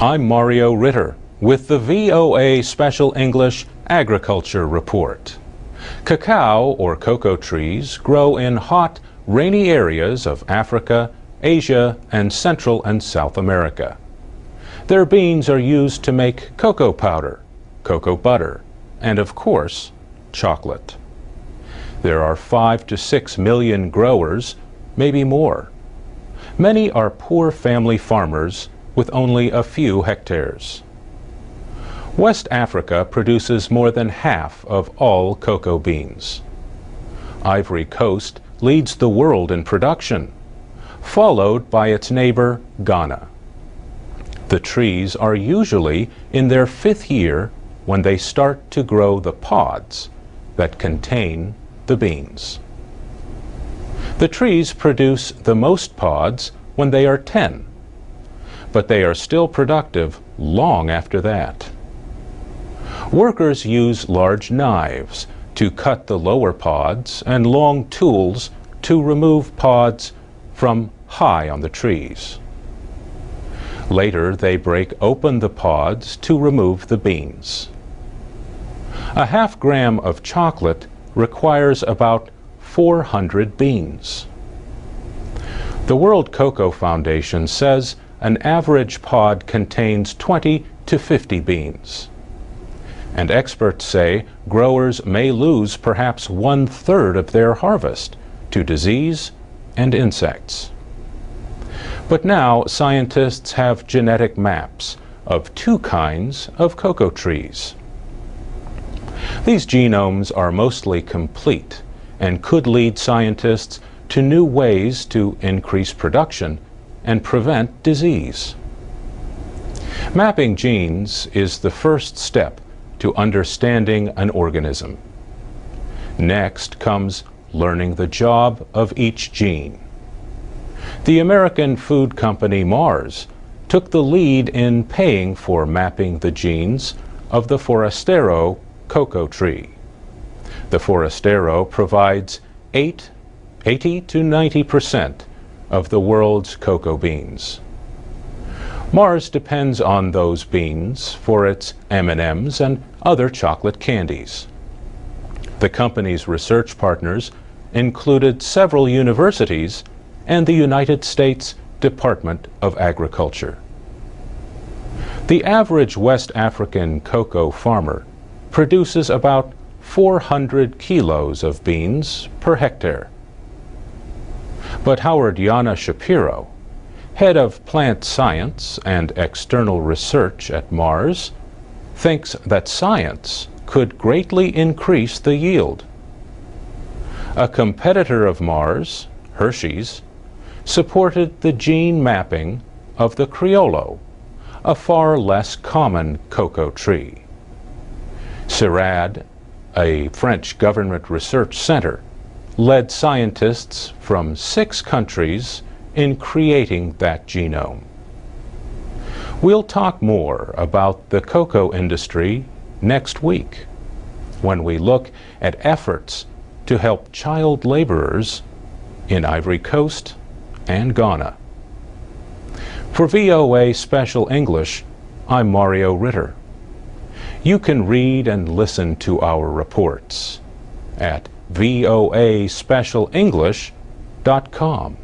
I'm Mario Ritter with the VOA Special English Agriculture Report. Cacao, or cocoa trees, grow in hot, rainy areas of Africa, Asia, and Central and South America. Their beans are used to make cocoa powder, cocoa butter, and of course, chocolate. There are 5 to 6 million growers, maybe more. Many are poor family farmers with only a few hectares. West Africa produces more than half of all cocoa beans. Ivory Coast leads the world in production, followed by its neighbor Ghana. The trees are usually in their 5th year when they start to grow the pods that contain the beans. The trees produce the most pods when they are 10, but they are still productive long after that. Workers use large knives to cut the lower pods and long tools to remove pods from high on the trees. Later, they break open the pods to remove the beans. A half gram of chocolate requires about 400 beans. The World Cocoa Foundation says an average pod contains 20 to 50 beans. And experts say growers may lose perhaps 1/3 of their harvest to disease and insects. But now scientists have genetic maps of 2 kinds of cocoa trees. These genomes are mostly complete and could lead scientists to new ways to increase production and prevent disease. Mapping genes is the first step to understanding an organism. Next comes learning the job of each gene. The American food company Mars took the lead in paying for mapping the genes of the Forastero cocoa tree. The Forastero provides 80 to 90% of the world's cocoa beans. Mars depends on those beans for its M&Ms and other chocolate candies. The company's research partners included several universities and the United States Department of Agriculture. The average West African cocoa farmer produces about 400 kilos of beans per hectare. But Howard Yana Shapiro, head of plant science and external research at Mars, thinks that science could greatly increase the yield. A competitor of Mars, Hershey's, supported the gene mapping of the Criollo, a far less common cocoa tree. CIRAD, a French government research center, led scientists from 6 countries in creating that genome. We'll talk more about the cocoa industry next week when we look at efforts to help child laborers in Ivory Coast and Ghana. For VOA Special English, I'm Mario Ritter. You can read and listen to our reports at voaspecialenglish.com.